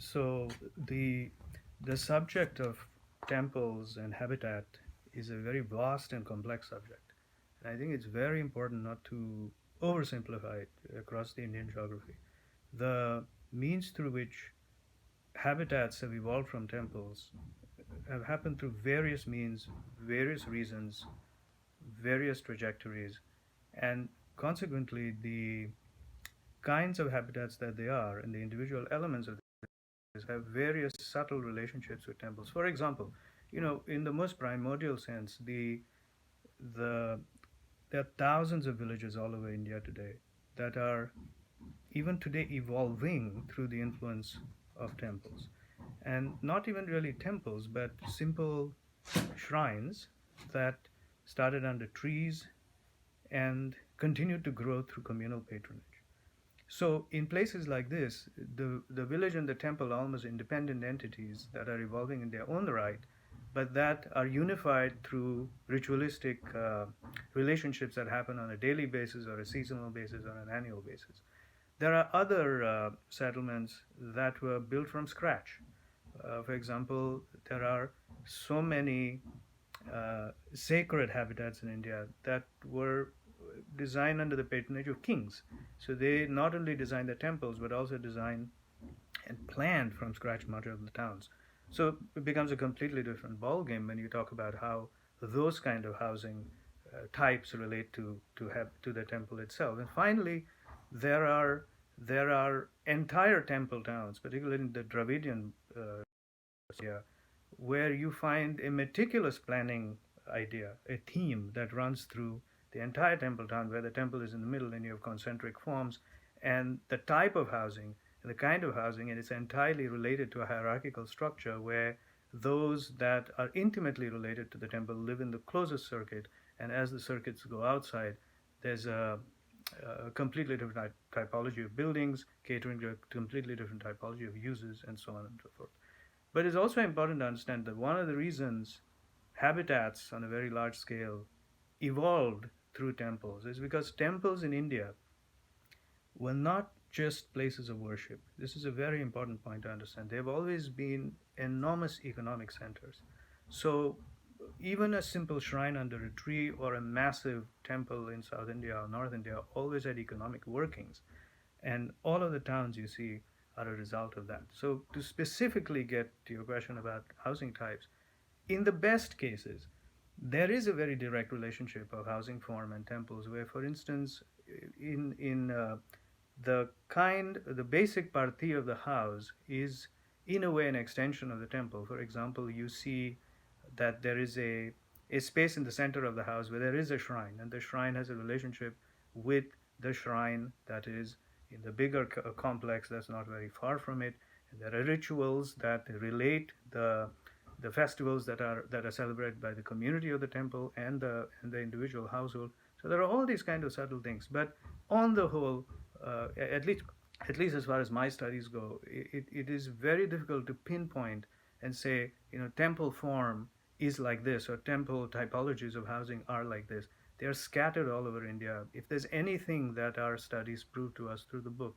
So the the subject of temples and habitat is a very vast and complex subject. And I think it's very important not to oversimplify it across the Indian geography. The means through which habitats have evolved from temples have happened through various means, various reasons, various trajectories, and consequently the kinds of habitats that they are and the individual elements of have various subtle relationships with temples. For example, in the most primordial sense, the there are thousands of villages all over India today that are even today evolving through the influence of temples, and not even really temples, but simple shrines that started under trees and continued to grow through communal patronage. So in places like this, the village and the temple are almost independent entities that are evolving in their own right, but that are unified through ritualistic relationships that happen on a daily basis or a seasonal basis or an annual basis. There are other settlements that were built from scratch. For example, there are so many sacred habitats in India that were designed under the patronage of kings. So they not only designed the temples but also designed and planned from scratch much of the towns. So it becomes a completely different ballgame when you talk about how those kind of housing types relate to the temple itself. And finally, there are there are entire temple towns, particularly in the Dravidian area, where you find a meticulous planning idea, a theme that runs through the entire temple town, where the temple is in the middle and you have concentric forms, and the type of housing and the kind of housing, and it's entirely related to a hierarchical structure where those that are intimately related to the temple live in the closest circuit, and as the circuits go outside, there's a completely different typology of buildings, catering to a completely different typology of uses, and so on and so forth. But it's also important to understand that one of the reasons habitats on a very large scale evolved through temples is because temples in India were not just places of worship. This is a very important point to understand. They've always been enormous economic centers. So even a simple shrine under a tree or a massive temple in South India or North India always had economic workings. And all of the towns you see are a result of that. So, to specifically get to your question about housing types, in the best cases, there is a very direct relationship of housing form and temples, where, for instance, in the basic parthi of the house is in a way an extension of the temple. For example, you see that there is a space in the center of the house where there is a shrine, and the shrine has a relationship with the shrine that is in the bigger complex that's not very far from it. And there are rituals that relate the festivals that are celebrated by the community of the temple and the individual household. So there are all these kind of subtle things, but on the whole, at least as far as my studies go, it is very difficult to pinpoint and say, temple form is like this, or temple typologies of housing are like this. They are scattered all over India. If there's anything that our studies proved to us through the book,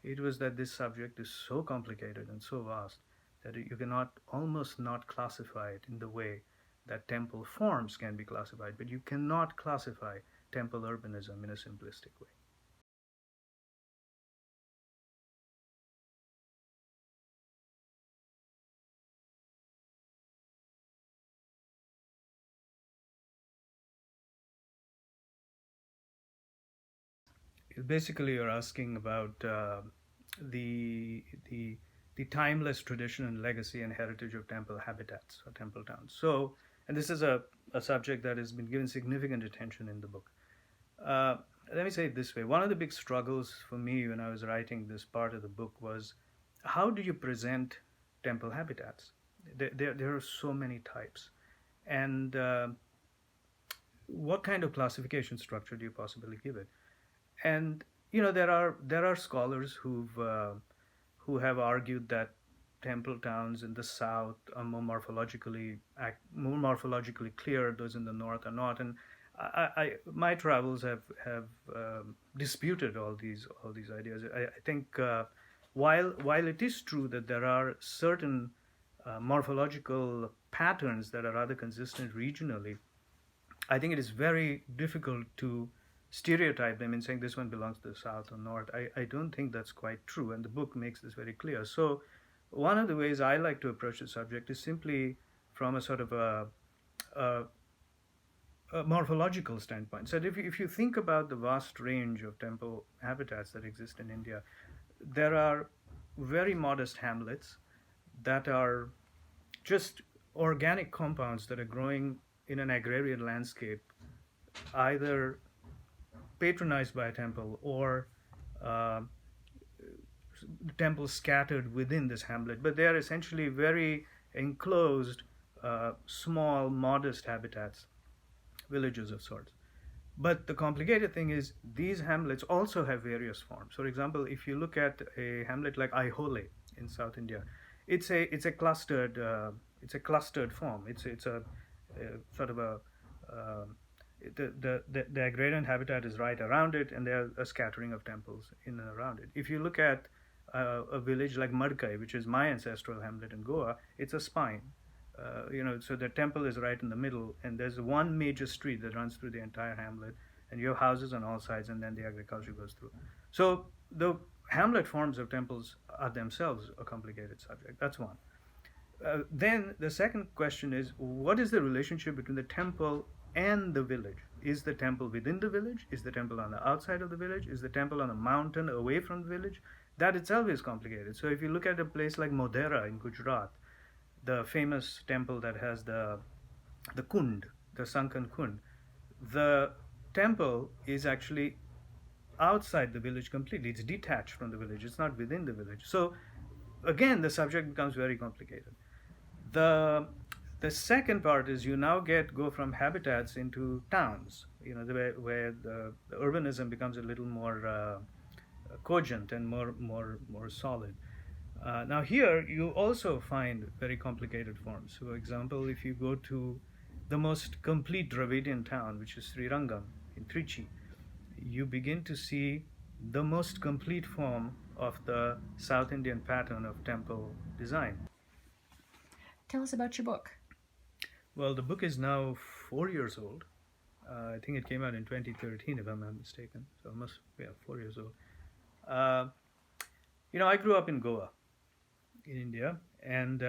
it was that this subject is so complicated and so vast that you cannot almost not classify it in the way that temple forms can be classified, but you cannot classify temple urbanism in a simplistic way. Basically, you're asking about the the the timeless tradition and legacy and heritage of temple habitats or temple towns. So, and this is a subject that has been given significant attention in the book. Uh, Let me say it this way: one of the big struggles for me when I was writing this part of the book was how do you present temple habitats? There are so many types, and what kind of classification structure do you possibly give it? And there are scholars who have argued that temple towns in the south are more morphologically clear. Those in the north are not. And my travels have disputed all these ideas. I think while it is true that there are certain morphological patterns that are rather consistent regionally, I think it is very difficult to stereotype them in saying this one belongs to the south or north. I don't think that's quite true, and the book makes this very clear. So, one of the ways I like to approach the subject is simply from a sort of a, a morphological standpoint. So, if you think about the vast range of temple habitats that exist in India, there are very modest hamlets that are just organic compounds that are growing in an agrarian landscape, either patronized by a temple or uh, temples scattered within this hamlet. But they are essentially very enclosed, small, modest habitats, villages of sorts. But the complicated thing is these hamlets also have various forms. For example, if you look at a hamlet like Aihole in South India, it's a clustered form. It's a sort of a um, the agrarian habitat is right around it, and there are a scattering of temples in and around it. If you look at a village like Madkai, which is my ancestral hamlet in Goa, it's a spine. So the temple is right in the middle, and there's one major street that runs through the entire hamlet, and you have houses on all sides, and then the agriculture goes through. So the hamlet forms of temples are themselves a complicated subject. That's one. Then the second question is, what is the relationship between the temple and the village? Is the temple within the village? Is the temple on the outside of the village? Is the temple on a mountain away from the village? That itself is complicated. So if you look at a place like Modhera in Gujarat, the famous temple that has the kund, the sunken kund, the temple is actually outside the village completely. It's detached from the village. It's not within the village. So again, the subject becomes very complicated. The the second part is you now go from habitats into towns. Where the urbanism becomes a little more cogent and more solid. Now here you also find very complicated forms. For example, if you go to the most complete Dravidian town, which is Srirangam in Trichy, you begin to see the most complete form of the South Indian pattern of temple design. Tell us about your book. Well, the book is now 4 years old. I think it came out in 2013, if I'm not mistaken. So almost, 4 years old. I grew up in Goa, in India, and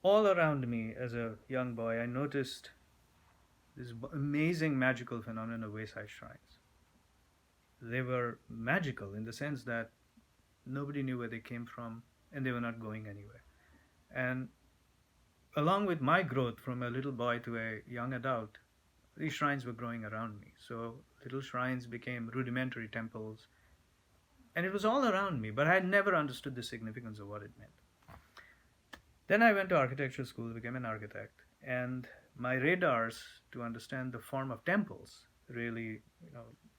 all around me as a young boy, I noticed this amazing magical phenomenon of wayside shrines. They were magical in the sense that nobody knew where they came from, and they were not going anywhere. And along with my growth from a little boy to a young adult, these shrines were growing around me. So little shrines became rudimentary temples, and it was all around me, but I had never understood the significance of what it meant. Then I went to architecture school, became an architect, and my radars to understand the form of temples really,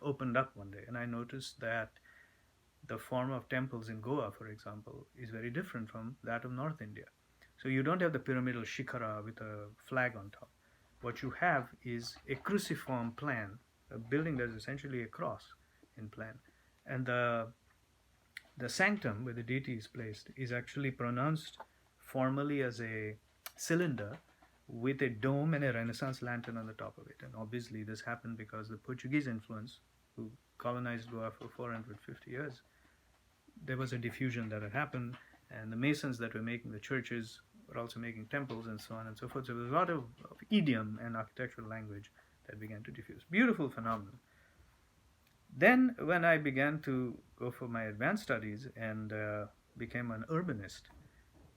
opened up one day, and I noticed that the form of temples in Goa, for example, is very different from that of North India. So you don't have the pyramidal shikhara with a flag on top. What you have is a cruciform plan, a building that is essentially a cross in plan. And the sanctum, where the deity is placed, is actually pronounced formally as a cylinder with a dome and a Renaissance lantern on the top of it. And obviously this happened because the Portuguese influence, who colonized Goa for 450 years, there was a diffusion that had happened, and the masons that were making the churches were also making temples and so on and so forth. So there was a lot of idiom and architectural language that began to diffuse. Beautiful phenomenon. Then when I began to go for my advanced studies and became an urbanist,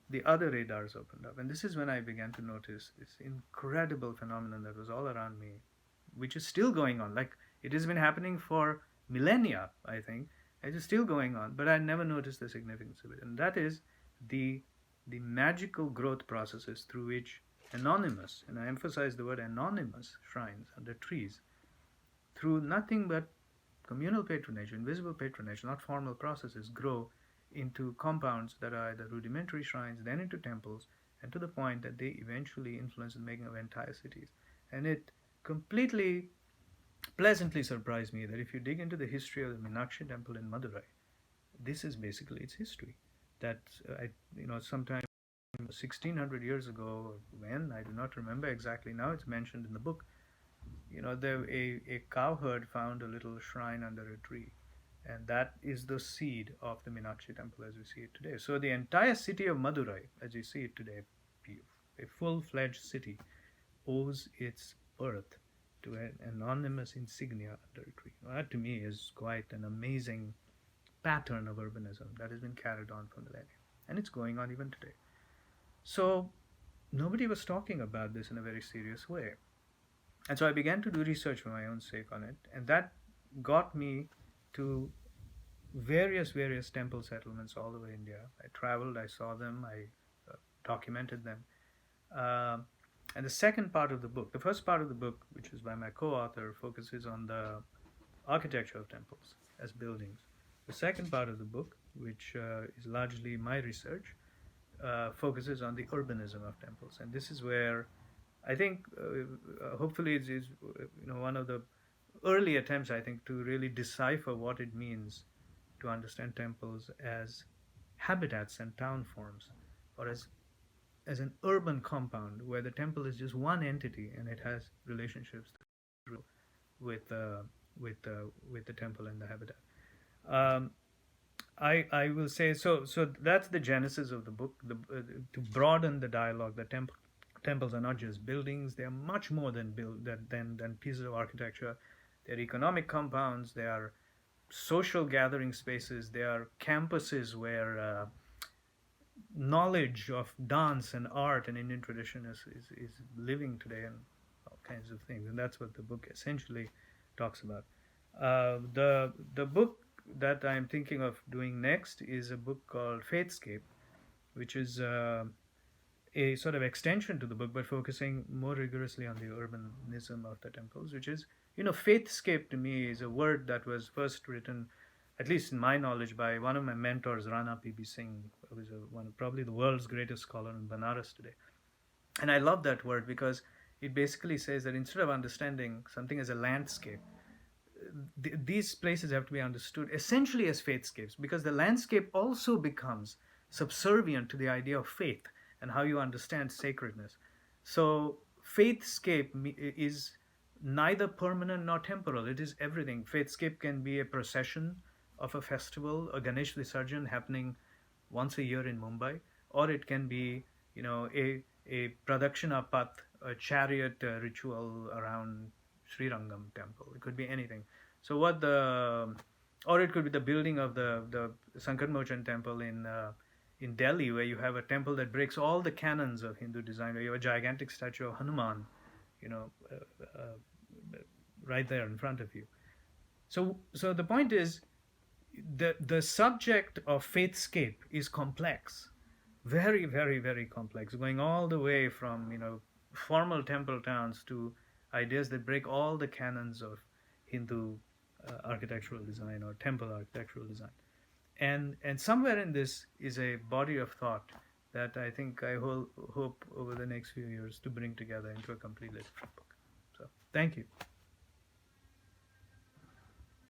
the other radars opened up. And this is when I began to notice this incredible phenomenon that was all around me, which is still going on. Like, it has been happening for millennia, I think. It is still going on, but I never noticed the significance of it. And that is the magical growth processes through which anonymous, and I emphasize the word anonymous, shrines under trees, through nothing but communal patronage, invisible patronage, not formal processes, grow into compounds that are either rudimentary shrines, then into temples, and to the point that they eventually influence the making of entire cities. And it completely pleasantly surprised me that if you dig into the history of the Meenakshi temple in Madurai, this is basically its history. That sometime 1600 years ago, when I do not remember exactly now, it's mentioned in the book. A cowherd found a little shrine under a tree, and that is the seed of the Meenakshi temple as we see it today. So the entire city of Madurai, as you see it today, a full-fledged city, owes its birth to an anonymous insignia under a tree. Well, that to me is quite an amazing pattern of urbanism that has been carried on for millennia, and it's going on even today. So nobody was talking about this in a very serious way. And so I began to do research for my own sake on it, and that got me to various temple settlements all over India. I traveled, I saw them, I documented them. Um and the second part of the book, the first part of the book, which is by my co-author, focuses on the architecture of temples as buildings. The second part of the book, which is largely my research, focuses on the urbanism of temples, and this is where I think, hopefully, it is one of the early attempts, I think, to really decipher what it means to understand temples as habitats and town forms, or as an urban compound where the temple is just one entity and it has relationships with uh, with the temple and the habitat. Um, I will say so. So that's the genesis of the book. To broaden the dialogue, the temples are not just buildings; they are much more than pieces of architecture. They're economic compounds. They are social gathering spaces. They are campuses where knowledge of dance and art and Indian tradition is living today, and all kinds of things. And that's what the book essentially talks about. The book that I'm thinking of doing next is a book called Faithscape, which is a sort of extension to the book, but focusing more rigorously on the urbanism of the temples, which is, faithscape to me is a word that was first written, at least in my knowledge, by one of my mentors, Rana P.B. Singh, who is probably the world's greatest scholar in Banaras today. And I love that word because it basically says that instead of understanding something as a landscape, these places have to be understood essentially as faithscapes, because the landscape also becomes subservient to the idea of faith and how you understand sacredness. So faithscape is neither permanent nor temporal. It is everything. Faithscape can be a procession of a festival, a Ganesh Visarjan happening once a year in Mumbai, or it can be, a Pradakshina Path, a chariot ritual around Sri Rangam temple. It could be anything. So or it could be the building of the Sankarmochan temple in Delhi, where you have a temple that breaks all the canons of Hindu design, where you have a gigantic statue of Hanuman, you know, right there in front of you. So the point is, the subject of faithscape is complex, very, very, very complex, going all the way from formal temple towns to ideas that break all the canons of Hindu architectural design or temple architectural design. And somewhere in this is a body of thought that I think I hope over the next few years to bring together into a completely different book. So thank you.